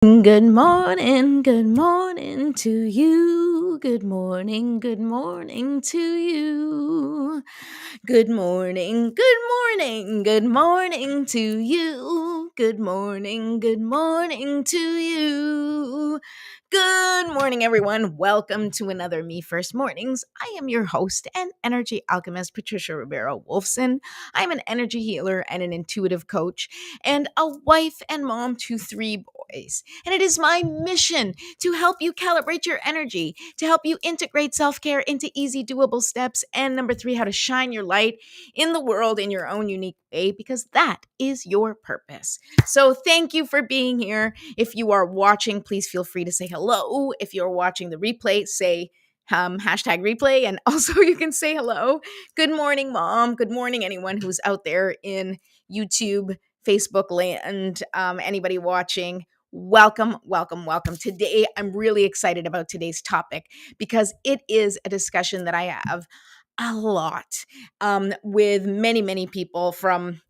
Good morning to you. Good morning to you. Good morning to you. Good morning to you. Good morning, everyone. Welcome to another Me First Mornings. I am your host and energy alchemist, Patricia Rivera Wolfson. I'm an energy healer and an intuitive coach, and a wife and mom to three boys. And it is my mission to help you calibrate your energy, to help you integrate self care into easy, doable steps, and number three, how to shine your light in the world in your own unique way, because that is your purpose. So, thank you for being here. If you are watching, please feel free to say hello. If you're watching the replay, say hashtag replay, and also you can say hello. Good morning, mom. Good morning, anyone who's out there in YouTube, Facebook land, anybody watching. Welcome. Today, I'm really excited about today's topic because it is a discussion that I have a lot with many people from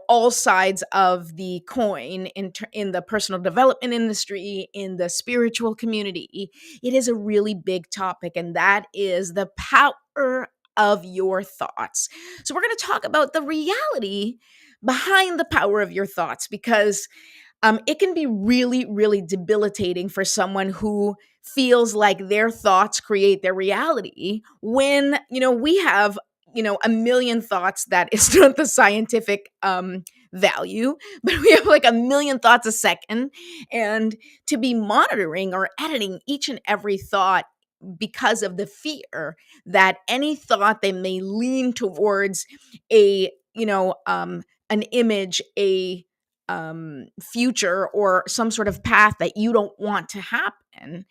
all sides of the coin in the personal development industry, in the spiritual community. It is a really big topic, and that is the power of your thoughts. So we're going to talk about the reality behind the power of your thoughts, because it can be really debilitating for someone who feels like their thoughts create their reality when, we have, a million thoughts that is not the scientific value, but we have like a million thoughts a second. And to be monitoring or editing each and every thought because of the fear that any thought they may lean towards a, an image, a future, or some sort of path that you don't want to happen,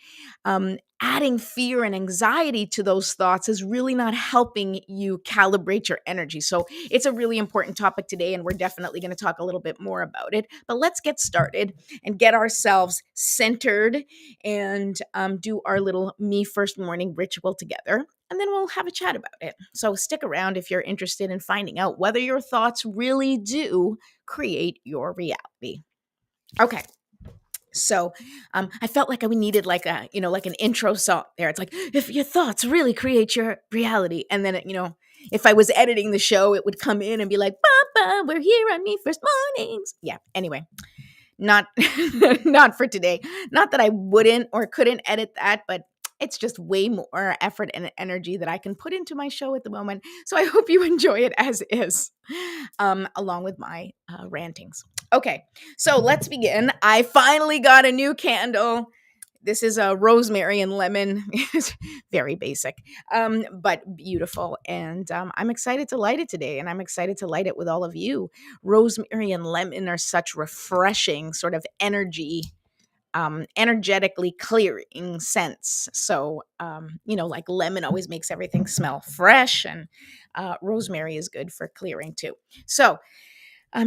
adding fear and anxiety to those thoughts is really not helping you calibrate your energy. So it's a really important topic today, and we're definitely going to talk a little bit more about it. But let's get started and get ourselves centered and do our little Me First Morning ritual together. And then we'll have a chat about it. So stick around if you're interested in finding out whether your thoughts really do create your reality. Okay. So I felt like we needed like like an intro song there. It's like, if your thoughts really create your reality. And then, if I was editing the show, it would come in and be like, Papa, we're here on Me First Mornings. Yeah. Anyway, not, not for today. Not that I wouldn't or couldn't edit that, but it's just way more effort and energy that I can put into my show at the moment. So I hope you enjoy it as is, along with my rantings. Okay, so let's begin. I finally got a new candle. This is a rosemary and lemon. It's very basic, but beautiful. And I'm excited to light it today, and I'm excited to light it with all of you. Rosemary and lemon are such refreshing sort of energetically clearing scents. So, like lemon always makes everything smell fresh, and rosemary is good for clearing too. So,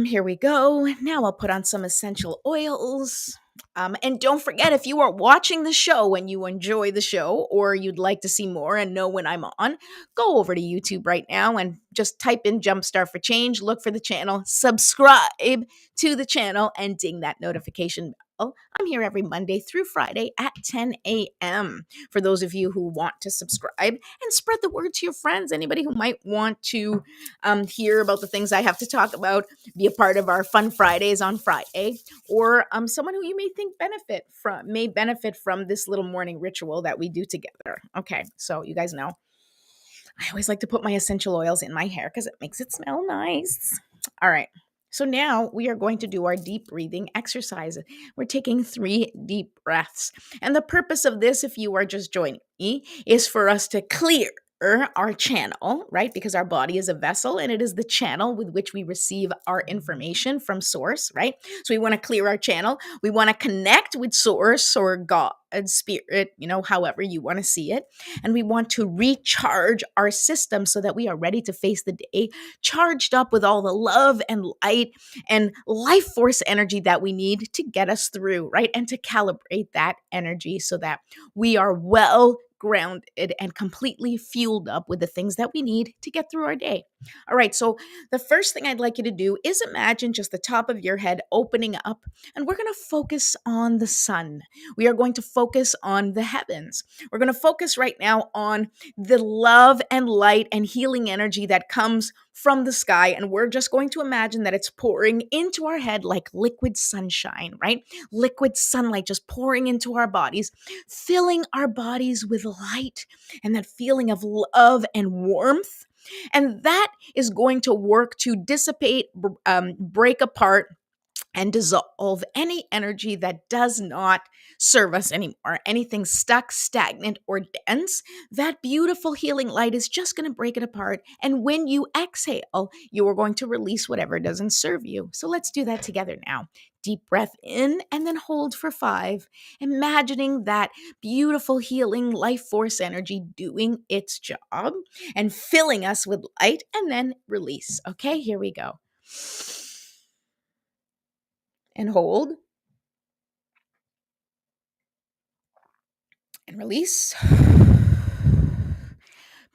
here we go. Now I'll put on some essential oils. And don't forget, if you are watching the show and you enjoy the show, or you'd like to see more and know when I'm on, go over to YouTube right now and just type in Jumpstart for Change, look for the channel, subscribe to the channel, and ding that notification bell. I'm here every Monday through Friday at 10 a.m. for those of you who want to subscribe, and spread the word to your friends. Anybody who might want to hear about the things I have to talk about, be a part of our Fun Fridays on Friday, or someone who you may benefit from this little morning ritual that we do together. Okay, so you guys know I always like to put my essential oils in my hair because it makes it smell nice. All right. So now we are going to do our deep breathing exercise. We're taking 3 deep breaths. And the purpose of this, if you are just joining me, is for us to clear our channel, right? Because our body is a vessel, and it is the channel with which we receive our information from source, right? So we want to clear our channel. We want to connect with source or God, spirit, however you want to see it. And we want to recharge our system so that we are ready to face the day, charged up with all the love and light and life force energy that we need to get us through, right? And to calibrate that energy so that we are well grounded and completely fueled up with the things that we need to get through our day. All right, so the first thing I'd like you to do is imagine just the top of your head opening up, and we're going to focus on the sun. We are going to focus on the heavens. We're going to focus right now on the love and light and healing energy that comes from the sky, and we're just going to imagine that it's pouring into our head like liquid sunshine, right? Liquid sunlight just pouring into our bodies, filling our bodies with light and that feeling of love and warmth. And that is going to work to dissipate, break apart, and dissolve any energy that does not serve us anymore. Anything stuck, stagnant, or dense, that beautiful healing light is just going to break it apart. And when you exhale, you are going to release whatever doesn't serve you. So let's do that together now. Deep breath in and then hold for 5, imagining that beautiful healing life force energy doing its job and filling us with light, and then release. Okay, here we go. And hold and release.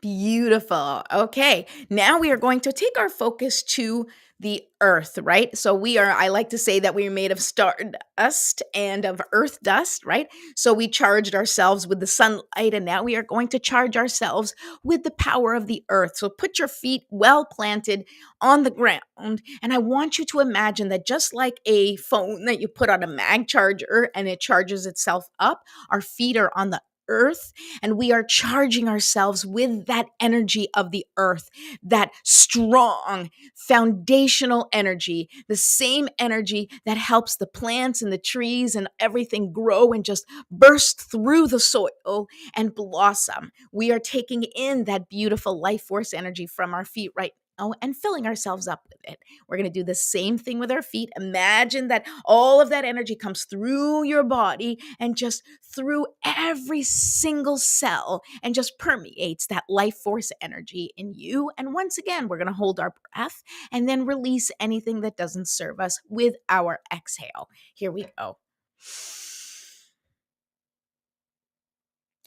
Beautiful. Okay. Now we are going to take our focus to the earth, right? So I like to say that we are made of stardust and of earth dust, right? So we charged ourselves with the sunlight, and now we are going to charge ourselves with the power of the earth. So put your feet well planted on the ground. And I want you to imagine that just like a phone that you put on a mag charger and it charges itself up, our feet are on the earth, and we are charging ourselves with that energy of the earth, that strong foundational energy, the same energy that helps the plants and the trees and everything grow and just burst through the soil and blossom. We are taking in that beautiful life force energy from our feet right now and filling ourselves up with it. We're going to do the same thing with our feet. Imagine that all of that energy comes through your body and just through every single cell and just permeates that life force energy in you. And once again, we're going to hold our breath and then release anything that doesn't serve us with our exhale. Here we go.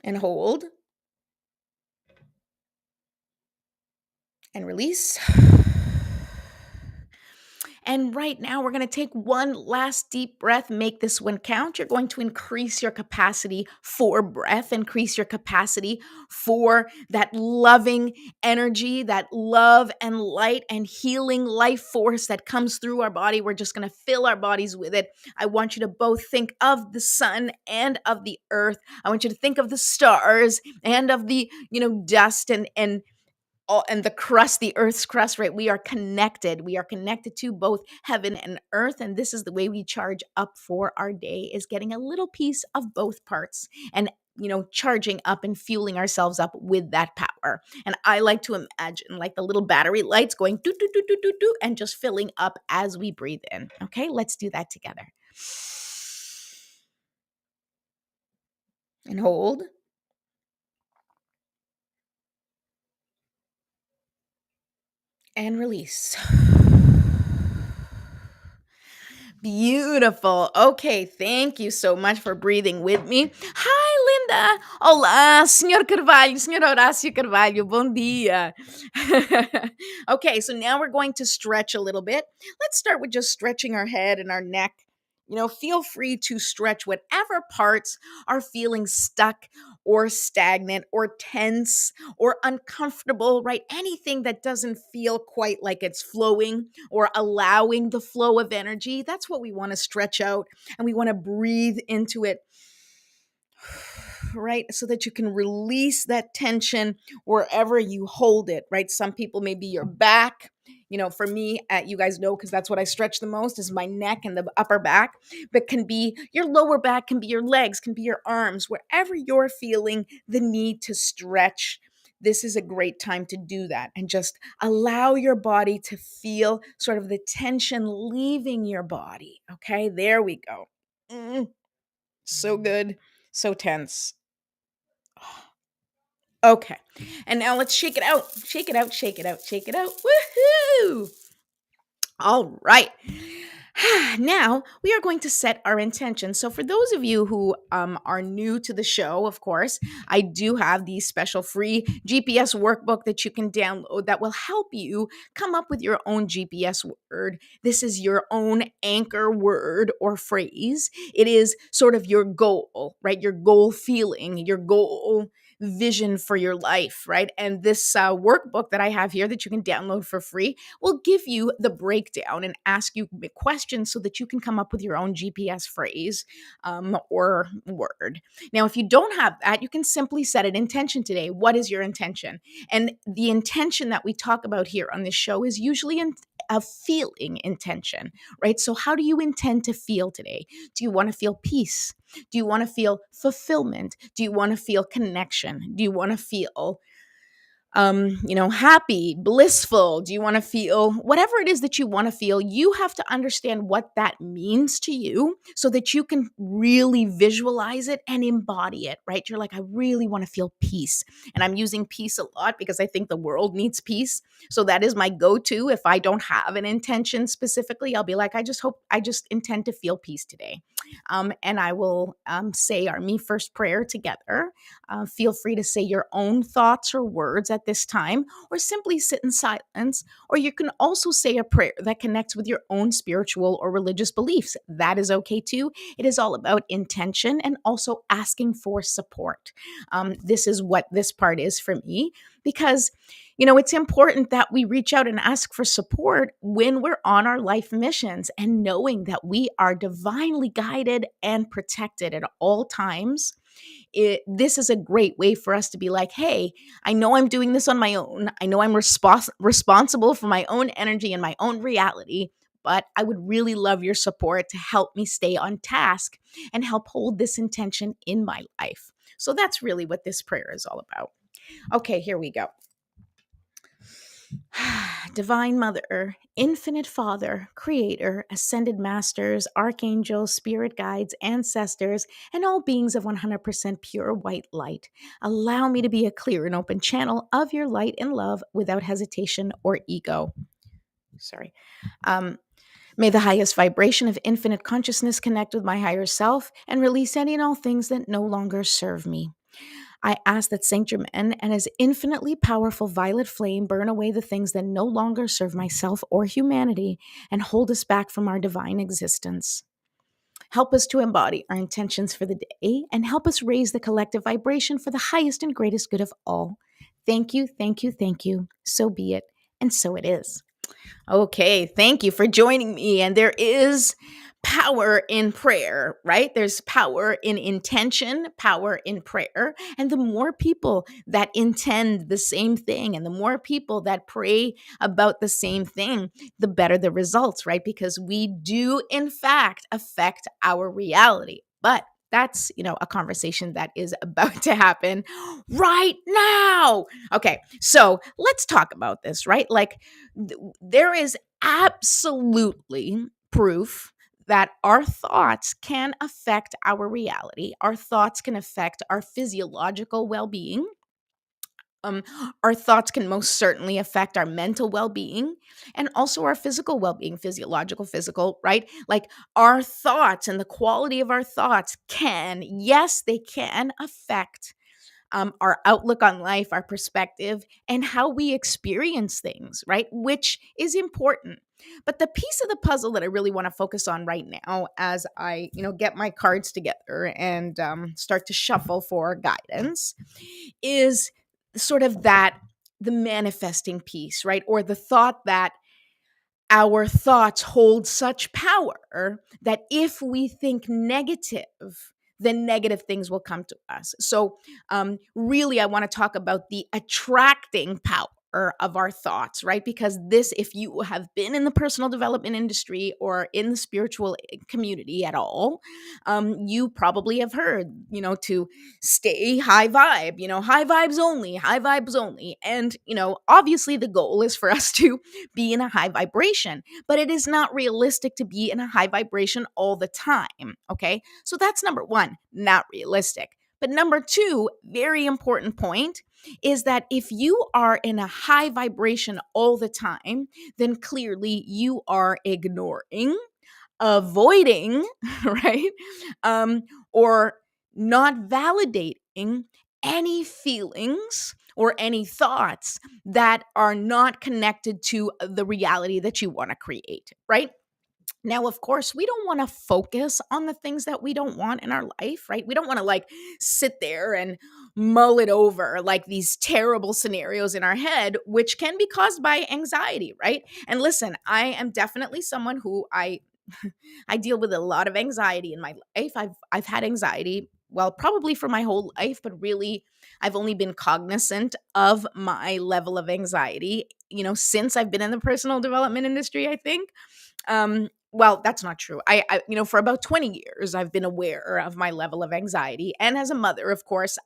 And hold and release. And right now, we're going to take one last deep breath. Make this one count. You're going to increase your capacity for breath, increase your capacity for that loving energy, that love and light and healing life force that comes through our body. We're just going to fill our bodies with it. I want you to both think of the sun and of the earth. I want you to think of the stars and of the, dust and the crust, the earth's crust, right? We are connected. We are connected to both heaven and earth. And this is the way we charge up for our day, is getting a little piece of both parts and charging up and fueling ourselves up with that power. And I like to imagine like the little battery lights going do do do do do do and just filling up as we breathe in. Okay, let's do that together. And hold. And release. Beautiful. Okay, thank you so much for breathing with me. Hi, Linda. Olá, Senhor Carvalho, Senhor Horácio Carvalho. Bom dia. Okay, so now we're going to stretch a little bit. Let's start with just stretching our head and our neck. Feel free to stretch whatever parts are feeling stuck or stagnant or tense or uncomfortable, right? Anything that doesn't feel quite like it's flowing or allowing the flow of energy. That's what we want to stretch out, and we want to breathe into it, right? So that you can release that tension wherever you hold it, right? Some people, maybe your back. For me, you guys know, because that's what I stretch the most, is my neck and the upper back. But can be your lower back, can be your legs, can be your arms, wherever you're feeling the need to stretch. This is a great time to do that and just allow your body to feel sort of the tension leaving your body. Okay, there we go. So good, so tense. Okay, and now let's shake it out. Shake it out, shake it out, shake it out. Woohoo! All right. Now we are going to set our intention. So, for those of you who are new to the show, of course, I do have the special free GPS workbook that you can download that will help you come up with your own GPS word. This is your own anchor word or phrase. It is sort of your goal, right? Your goal feeling, your goal vision for your life, right? And this workbook that I have here that you can download for free will give you the breakdown and ask you questions so that you can come up with your own GPS phrase or word. Now, if you don't have that, you can simply set an intention today. What is your intention? And the intention that we talk about here on this show is usually a feeling intention, right? So, how do you intend to feel today? Do you want to feel peace? Do you want to feel fulfillment? Do you want to feel connection? Do you want to feel happy, blissful? Do you want to feel whatever it is that you want to feel? You have to understand what that means to you so that you can really visualize it and embody it, right? You're like, I really want to feel peace. And I'm using peace a lot because I think the world needs peace. So that is my go to. If I don't have an intention specifically, I'll be like, I just intend to feel peace today. And I will say our Me First prayer together. Feel free to say your own thoughts or words at this time, or simply sit in silence. Or you can also say a prayer that connects with your own spiritual or religious beliefs. That is okay too. It is all about intention and also asking for support. This is what this part is for me because it's important that we reach out and ask for support when we're on our life missions and knowing that we are divinely guided and protected at all times. This is a great way for us to be like, hey, I know I'm doing this on my own. I know I'm responsible for my own energy and my own reality, but I would really love your support to help me stay on task and help hold this intention in my life. So that's really what this prayer is all about. Okay, here we go. Divine Mother, Infinite Father, Creator, Ascended Masters, Archangels, Spirit Guides, Ancestors, and all beings of 100% pure white light, allow me to be a clear and open channel of your light and love without hesitation or ego. Sorry. May the highest vibration of infinite consciousness connect with my higher self and release any and all things that no longer serve me. I ask that Saint Germain and his infinitely powerful violet flame burn away the things that no longer serve myself or humanity and hold us back from our divine existence. Help us to embody our intentions for the day and help us raise the collective vibration for the highest and greatest good of all. Thank you, thank you, thank you. So be it, and so it is. Okay, thank you for joining me. And there is power in prayer, right? There's power in intention, power in prayer. And the more people that intend the same thing and the more people that pray about the same thing, the better the results, right? Because we do, in fact, affect our reality. But that's, a conversation that is about to happen right now. Okay, so let's talk about this, right? Like, there is absolutely proof that our thoughts can affect our reality. Our thoughts can affect our physiological well being. Um, our thoughts can most certainly affect our mental well being and also our physical well being, physiological, physical, right? Like our thoughts and the quality of our thoughts yes, they can affect our outlook on life, our perspective, and how we experience things, right? Which is important. But the piece of the puzzle that I really want to focus on right now, as I, get my cards together and start to shuffle for guidance, is sort of the manifesting piece, right? Or the thought that our thoughts hold such power that if we think negative, then negative things will come to us. So, really, I want to talk about the attracting power of our thoughts, right? Because this, if you have been in the personal development industry or in the spiritual community at all, you probably have heard, to stay high vibe, high vibes only. And, obviously the goal is for us to be in a high vibration, but it is not realistic to be in a high vibration all the time. Okay. So that's number one, not realistic. But number two, very important point is that if you are in a high vibration all the time, then clearly you are ignoring avoiding, right? Or not validating any feelings or any thoughts that are not connected to the reality that you want to create, right? Now, of course, we don't want to focus on the things that we don't want in our life, right? We don't want to like sit there and mull it over like these terrible scenarios in our head, which can be caused by anxiety, right? And listen, I am definitely someone who I deal with a lot of anxiety in my life. I've had anxiety, well, probably for my whole life, but really I've only been cognizant of my level of anxiety, since I've been in the personal development industry, I think. Well, that's not true. For about 20 years, I've been aware of my level of anxiety. And as a mother, of course,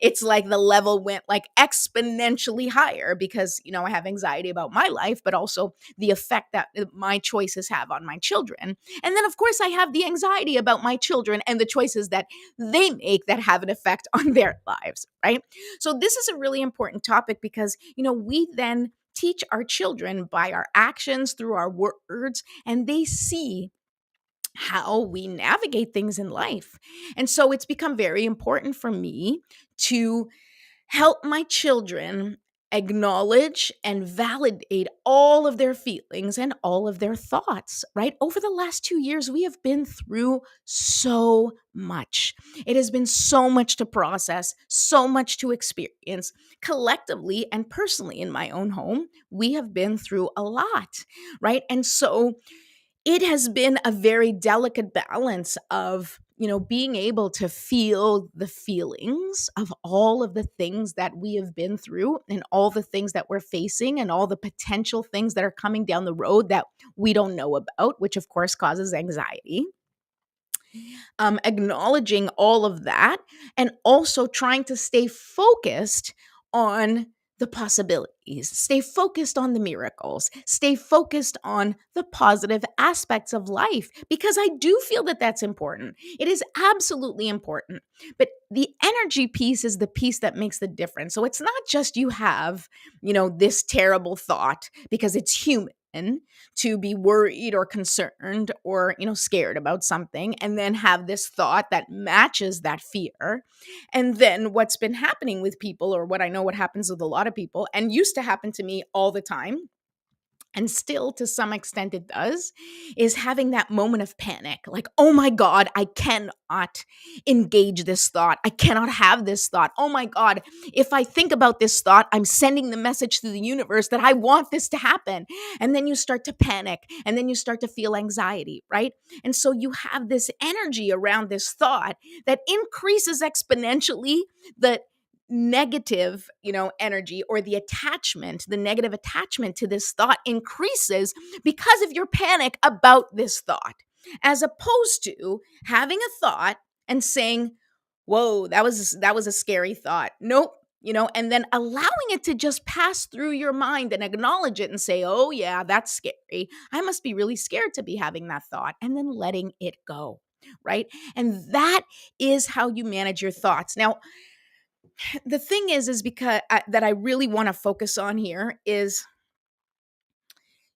it's like the level went like exponentially higher because, I have anxiety about my life, but also the effect that my choices have on my children. And then, of course, I have the anxiety about my children and the choices that they make that have an effect on their lives, right? So, this is a really important topic because, we then teach our children by our actions through our words, and they see how we navigate things in life. And so it's become very important for me to help my children acknowledge and validate all of their feelings and all of their thoughts, right? Over the last 2 years, we have been through so much. It has been so much to process, so much to experience. Collectively and personally in my own home, we have been through a lot, right? And so it has been a very delicate balance of being able to feel the feelings of all of the things that we have been through and all the things that we're facing and all the potential things that are coming down the road that we don't know about, which of course causes anxiety. Acknowledging all of that and also trying to stay focused on the possibilities, stay focused on the miracles, stay focused on the positive aspects of life, because I do feel that that's important. It is absolutely important. But the energy piece is the piece that makes the difference. So it's not just you have, this terrible thought because it's human to be worried or concerned or scared about something and then have this thought that matches that fear. And then what's been happening with people, or what I know what happens with a lot of people and used to happen to me all the time, and still to some extent it does, is having that moment of panic. Like, oh my God, I cannot engage this thought. I cannot have this thought. Oh my God, if I think about this thought, I'm sending the message to the universe that I want this to happen. And then you start to panic and then you start to feel anxiety, right? And so you have this energy around this thought that increases exponentially the negative, energy, or the negative attachment to this thought increases because of your panic about this thought, as opposed to having a thought and saying, whoa, that was a scary thought. Nope. And then allowing it to just pass through your mind and acknowledge it and say, oh yeah, that's scary. I must be really scared to be having that thought, and then letting it go. Right. And that is how you manage your thoughts. Now, the thing is because that I really want to focus on here is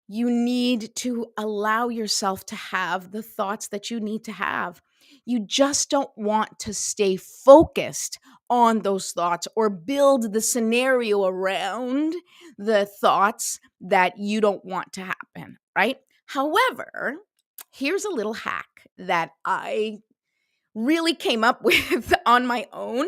you need to allow yourself to have the thoughts that you need to have. You just don't want to stay focused on those thoughts or build the scenario around the thoughts that you don't want to happen, right? However, here's a little hack that I really came up with on my own.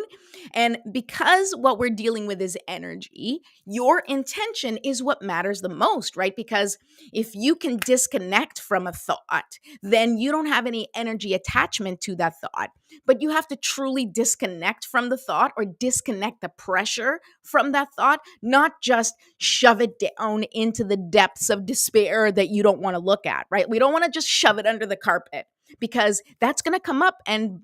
And because what we're dealing with is energy, your intention is what matters the most, right? Because if you can disconnect from a thought, then you don't have any energy attachment to that thought. But you have to truly disconnect from the thought or disconnect the pressure from that thought, not just shove it down into the depths of despair that you don't want to look at, right? We don't want to just shove it under the carpet, because that's going to come up, and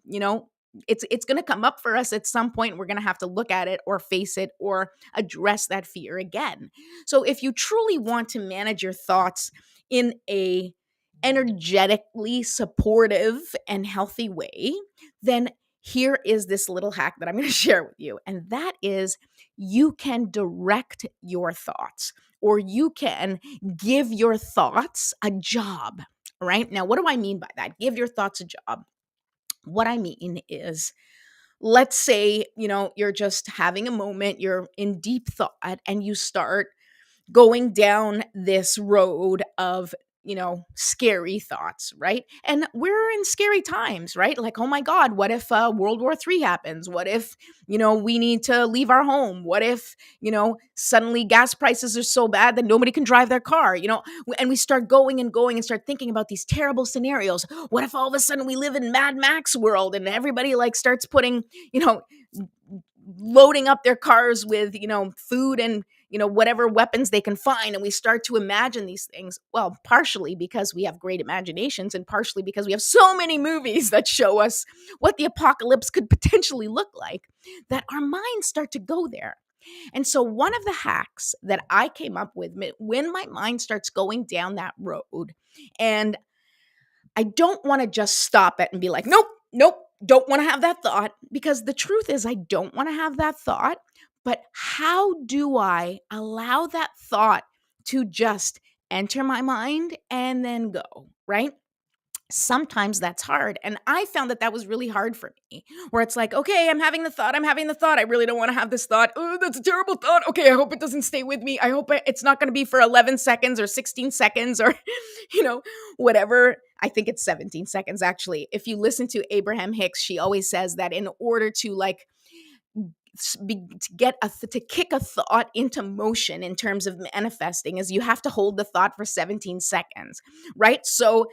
it's going to come up for us at some point. We're going to have to look at it or face it or address that fear again. So if you truly want to manage your thoughts in a energetically supportive and healthy way, then here is this little hack that I'm going to share with you. And that is, you can direct your thoughts, or you can give your thoughts a job. right? Now, what do I mean by that? Give your thoughts a job. What I mean is, let's say, you're just having a moment, you're in deep thought, and you start going down this road of scary thoughts, right? And we're in scary times, right? Like, oh my god, what if World War III happens? What if we need to leave our home? What if suddenly gas prices are so bad that nobody can drive their car? And we start going and going and start thinking about these terrible scenarios. What if all of a sudden we live in Mad Max world and everybody like starts putting you know loading up their cars with food and whatever weapons they can find, and we start to imagine these things. Well, partially because we have great imaginations, and partially because we have so many movies that show us what the apocalypse could potentially look like, that our minds start to go there. And so one of the hacks that I came up with when my mind starts going down that road, and I don't want to just stop it and be like, nope, nope, don't want to have that thought, because the truth is, I don't want to have that thought. But how do I allow that thought to just enter my mind and then go, right? Sometimes that's hard. And I found that that was really hard for me, where it's like, okay, I'm having the thought. I'm having the thought. I really don't want to have this thought. Oh, that's a terrible thought. Okay, I hope it doesn't stay with me. I hope it's not going to be for 11 seconds or 16 seconds or, you know, whatever. I think it's 17 seconds, actually. If you listen to Abraham Hicks, she always says that in order to like to kick a thought into motion in terms of manifesting, is you have to hold the thought for 17 seconds, right? So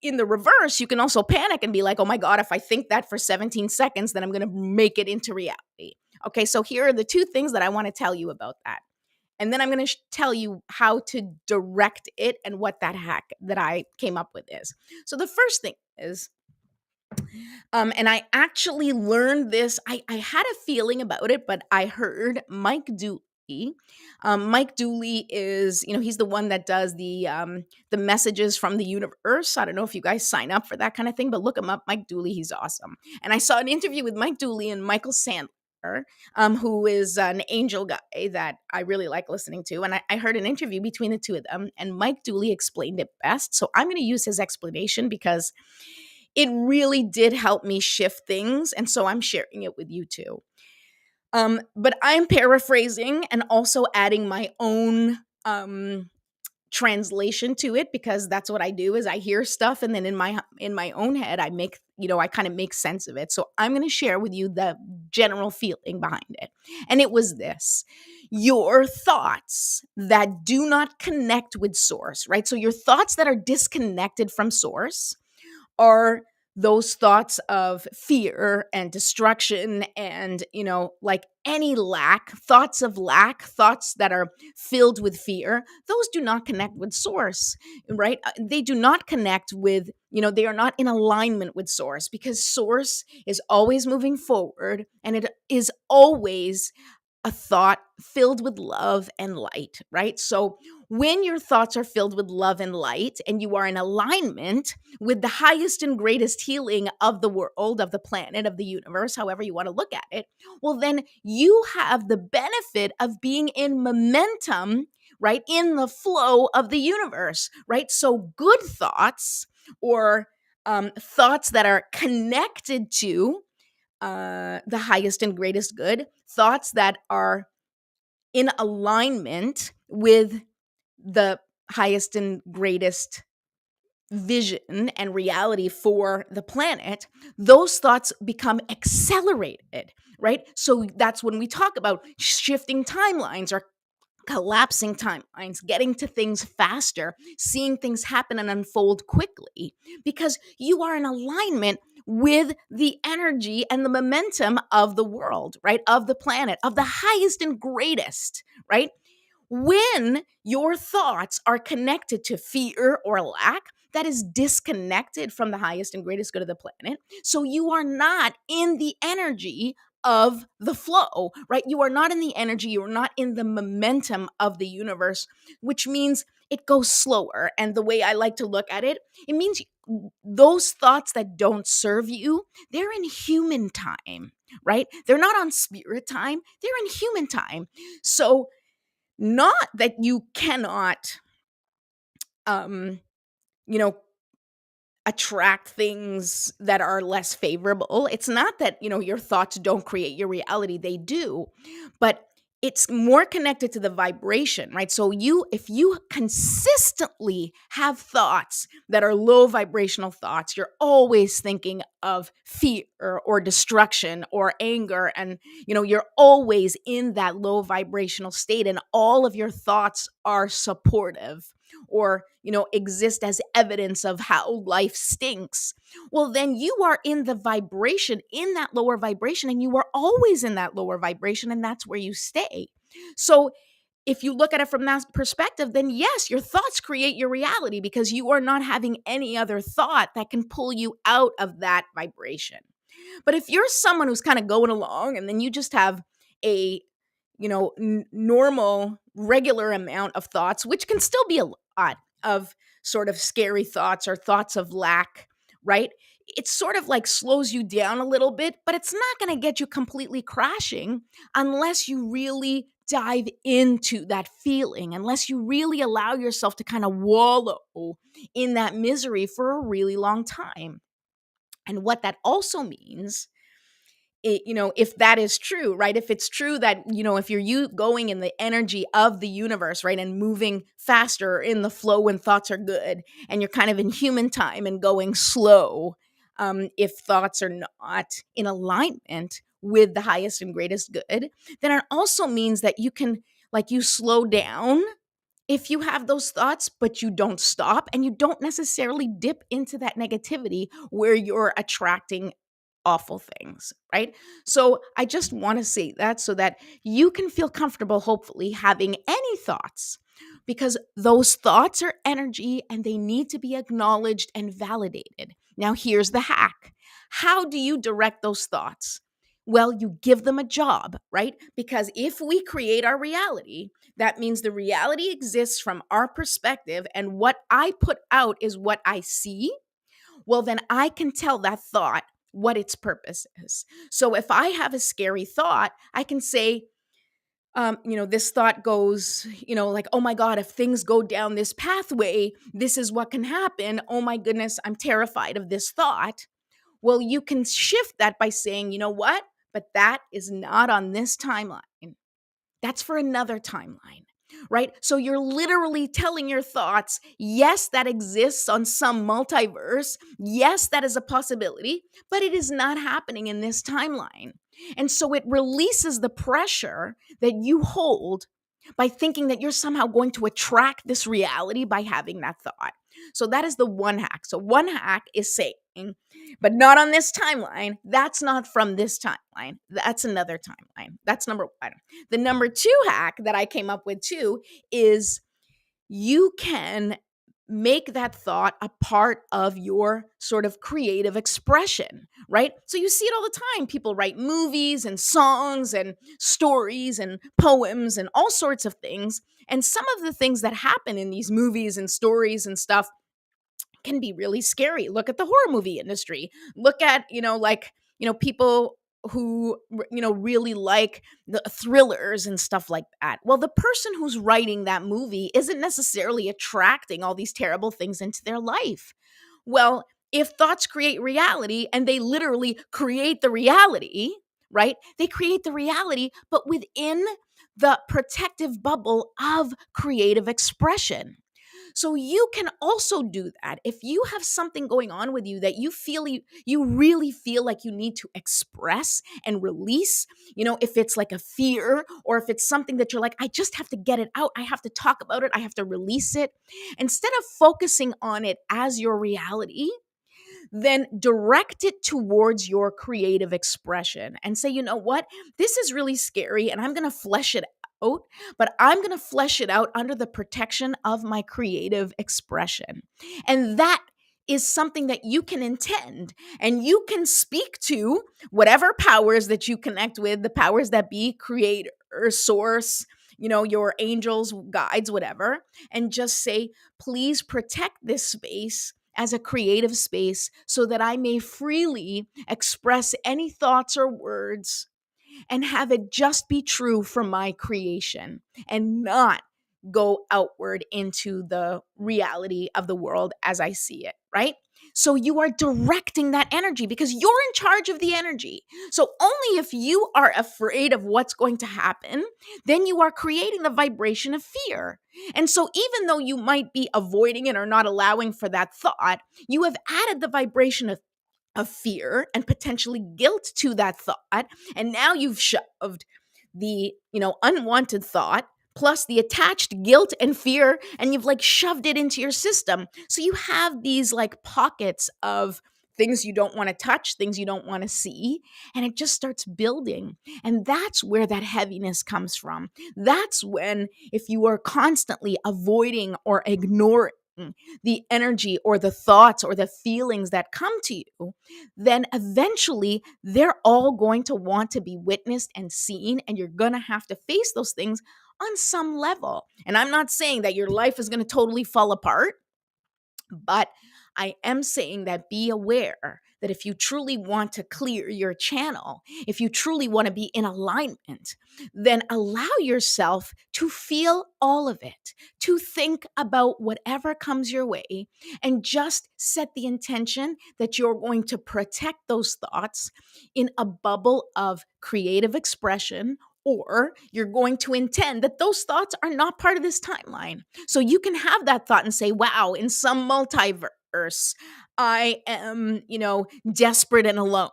in the reverse, you can also panic and be like, oh my god, if I think that for 17 seconds, then I'm going to make it into reality. Okay, so here are the two things that I want to tell you about that, and then I'm going to tell you how to direct it and what that hack that I came up with is. So the first thing is, and I actually learned this. I had a feeling about it, but I heard Mike Dooley. Mike Dooley is, he's the one that does the messages from the universe. I don't know if you guys sign up for that kind of thing, but look him up, Mike Dooley. He's awesome. And I saw an interview with Mike Dooley and Michael Sandler, who is an angel guy that I really like listening to. And I heard an interview between the two of them, and Mike Dooley explained it best. So I'm going to use his explanation because it really did help me shift things. And so I'm sharing it with you too. But I'm paraphrasing and also adding my own translation to it, because that's what I do. Is I hear stuff, and then in my own head I make, I kind of make sense of it. So I'm going to share with you the general feeling behind it. And it was this: your thoughts that do not connect with source, right? So your thoughts that are disconnected from source are those thoughts of fear and destruction and, like any thoughts of lack, thoughts that are filled with fear. Those do not connect with source, right? They do not connect with, they are not in alignment with source, because source is always moving forward, and it is always a thought filled with love and light, right? So when your thoughts are filled with love and light, and you are in alignment with the highest and greatest healing of the world, of the planet, of the universe, however you want to look at it, well, then you have the benefit of being in momentum, right? In the flow of the universe, right? So good thoughts, or thoughts that are connected to the highest and greatest good, thoughts that are in alignment with the highest and greatest vision and reality for the planet, those thoughts become accelerated, right? So that's when we talk about shifting timelines, or collapsing timelines, getting to things faster, seeing things happen and unfold quickly, because you are in alignment with the energy and the momentum of the world, right? Of the planet, of the highest and greatest, right? When your thoughts are connected to fear or lack, that is disconnected from the highest and greatest good of the planet. So you are not in the energy of the flow, right? You are not in the energy, you are not in the momentum of the universe, which means it goes slower. And the way I like to look at it, it means those thoughts that don't serve you, they're in human time, right? They're not on spirit time, they're in human time. So not that you cannot, um, you know, attract things that are less favorable. It's not that, your thoughts don't create your reality, they do, but it's more connected to the vibration, right? So if you consistently have thoughts that are low vibrational thoughts, you're always thinking of fear or destruction or anger, and you're always in that low vibrational state, and all of your thoughts are supportive or exist as evidence of how life stinks. Well, then you are in the vibration, in that lower vibration, and you are always in that lower vibration, and that's where you stay. So if you look at it from that perspective, then yes, your thoughts create your reality because you are not having any other thought that can pull you out of that vibration. But if you're someone who's kind of going along and then you just have a normal, regular amount of thoughts, which can still be a lot of sort of scary thoughts or thoughts of lack, right? It sort of like slows you down a little bit, but it's not going to get you completely crashing unless you really dive into that feeling, unless you really allow yourself to kind of wallow in that misery for a really long time. And what that also means, if that is true, right? If it's true that, if you're you going in the energy of the universe, right, and moving faster in the flow when thoughts are good, and you're kind of in human time and going slow, if thoughts are not in alignment with the highest and greatest good, then it also means that you can, like, you slow down if you have those thoughts, but you don't stop and you don't necessarily dip into that negativity where you're attracting awful things, right? So I just want to say that so that you can feel comfortable, hopefully, having any thoughts, because those thoughts are energy and they need to be acknowledged and validated. Now, here's the hack. How do you direct those thoughts? Well, you give them a job, right? Because if we create our reality, that means the reality exists from our perspective, and what I put out is what I see. Well, then I can tell that thought what its purpose is. So if I have a scary thought, I can say, this thought goes, like, oh my God, if things go down this pathway, this is what can happen. Oh my goodness, I'm terrified of this thought. Well, you can shift that by saying, you know what? But that is not on this timeline. That's for another timeline, right? So you're literally telling your thoughts, yes, that exists on some multiverse. Yes, that is a possibility, but it is not happening in this timeline. And so it releases the pressure that you hold by thinking that you're somehow going to attract this reality by having that thought. So that is the one hack. So one hack is saying, but not on this timeline. That's not from this timeline. That's another timeline. That's number one. The number two hack that I came up with too is you can make that thought a part of your sort of creative expression, right? So you see it all the time. People write movies and songs and stories and poems and all sorts of things. And some of the things that happen in these movies and stories and stuff can be really scary. Look at the horror movie industry. Look at, people who, really like the thrillers and stuff like that. Well, the person who's writing that movie isn't necessarily attracting all these terrible things into their life. Well, if thoughts create reality and they literally create the reality, right? They create the reality, but within the protective bubble of creative expression. So you can also do that. If you have something going on with you that you really feel like you need to express and release, if it's like a fear or if it's something that you're like, I just have to get it out. I have to talk about it. I have to release it. Instead of focusing on it as your reality, then direct it towards your creative expression and say, you know what? This is really scary and I'm going to flesh it out, but I'm going to flesh it out under the protection of my creative expression. And that is something that you can intend, and you can speak to whatever powers that you connect with, the powers that be, creator, source, your angels, guides, whatever, and just say, please protect this space as a creative space so that I may freely express any thoughts or words and have it just be true for my creation and not go outward into the reality of the world as I see it, right? So you are directing that energy because you're in charge of the energy. So only if you are afraid of what's going to happen, then you are creating the vibration of fear. And so even though you might be avoiding it or not allowing for that thought, you have added the vibration of fear and potentially guilt to that thought. And now you've shoved the, unwanted thought plus the attached guilt and fear, and you've like shoved it into your system. So you have these like pockets of things you don't want to touch, things you don't want to see, and it just starts building. And that's where that heaviness comes from. That's when, if you are constantly avoiding or ignoring the energy or the thoughts or the feelings that come to you, then eventually they're all going to want to be witnessed and seen, and you're going to have to face those things on some level. And I'm not saying that your life is going to totally fall apart, but I am saying that be aware that if you truly want to clear your channel, if you truly want to be in alignment, then allow yourself to feel all of it, to think about whatever comes your way, and just set the intention that you're going to protect those thoughts in a bubble of creative expression, or you're going to intend that those thoughts are not part of this timeline. So you can have that thought and say, wow, in some multiverse, I am, desperate and alone,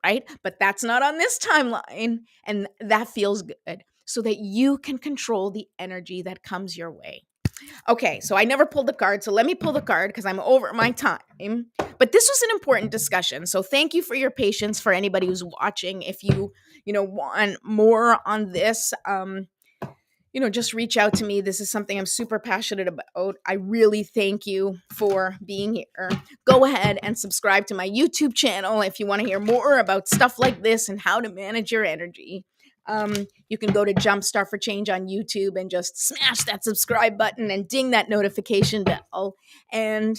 right? But that's not on this timeline. And that feels good so that you can control the energy that comes your way. Okay, so I never pulled the card. So let me pull the card because I'm over my time. But this was an important discussion. So thank you for your patience for anybody who's watching. If you, want more on this, just reach out to me. This is something I'm super passionate about. I really thank you for being here. Go ahead and subscribe to my YouTube channel if you want to hear more about stuff like this and how to manage your energy. You can go to Jumpstart for Change on YouTube and just smash that subscribe button and ding that notification bell. And,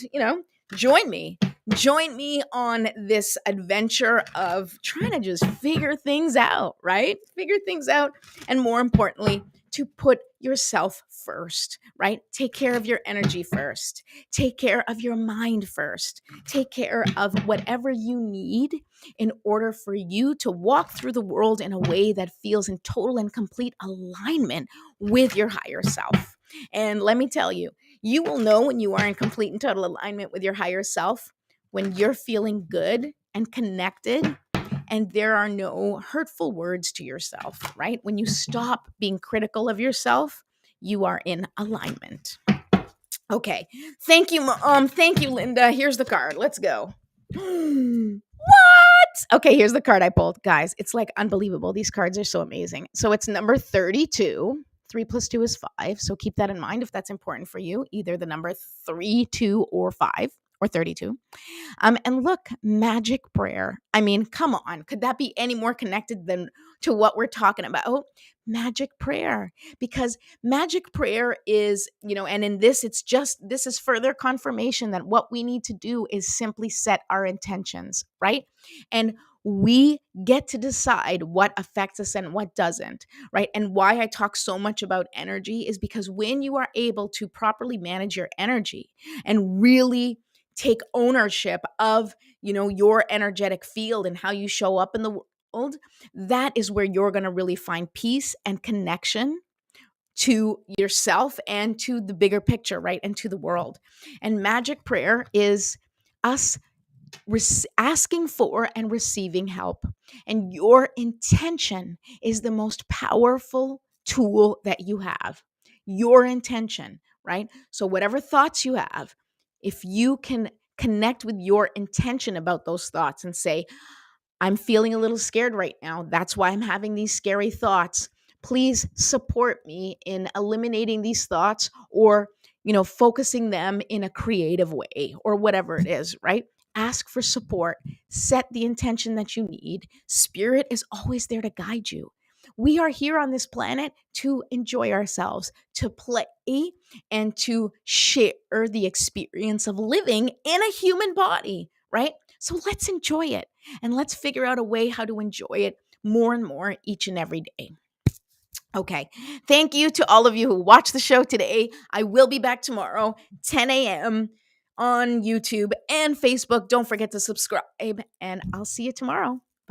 join me. Join me on this adventure of trying to just figure things out, right? Figure things out. And more importantly, to put yourself first, right? Take care of your energy first. Take care of your mind first. Take care of whatever you need in order for you to walk through the world in a way that feels in total and complete alignment with your higher self. And let me tell you, you will know when you are in complete and total alignment with your higher self when you're feeling good and connected and there are no hurtful words to yourself, right? When you stop being critical of yourself, you are in alignment. Okay. Thank you, Mom. Thank you, Linda. Here's the card. Let's go. What? Okay, here's the card I pulled. Guys, it's like unbelievable. These cards are so amazing. So it's number 32. 3 plus 2 is 5. So keep that in mind if that's important for you. Either the number 3, 2, or 5, or 32. And look, magic prayer. I mean, come on. Could that be any more connected than to what we're talking about? Oh, magic prayer. Because magic prayer is, and in this, this is further confirmation that what we need to do is simply set our intentions, right? And we get to decide what affects us and what doesn't, right? And why I talk so much about energy is because when you are able to properly manage your energy and really take ownership of, your energetic field and how you show up in the world, that is where you're going to really find peace and connection to yourself and to the bigger picture, right? And to the world. And magic prayer is us asking for and receiving help. And your intention is the most powerful tool that you have. Your intention, right? So whatever thoughts you have, if you can connect with your intention about those thoughts and say, I'm feeling a little scared right now. That's why I'm having these scary thoughts. Please support me in eliminating these thoughts or, focusing them in a creative way or whatever it is, right? Ask for support. Set the intention that you need. Spirit is always there to guide you. We are here on this planet to enjoy ourselves, to play, and to share the experience of living in a human body, right? So let's enjoy it and let's figure out a way how to enjoy it more and more each and every day. Okay. Thank you to all of you who watched the show today. I will be back tomorrow, 10 a.m. on YouTube and Facebook. Don't forget to subscribe, and I'll see you tomorrow.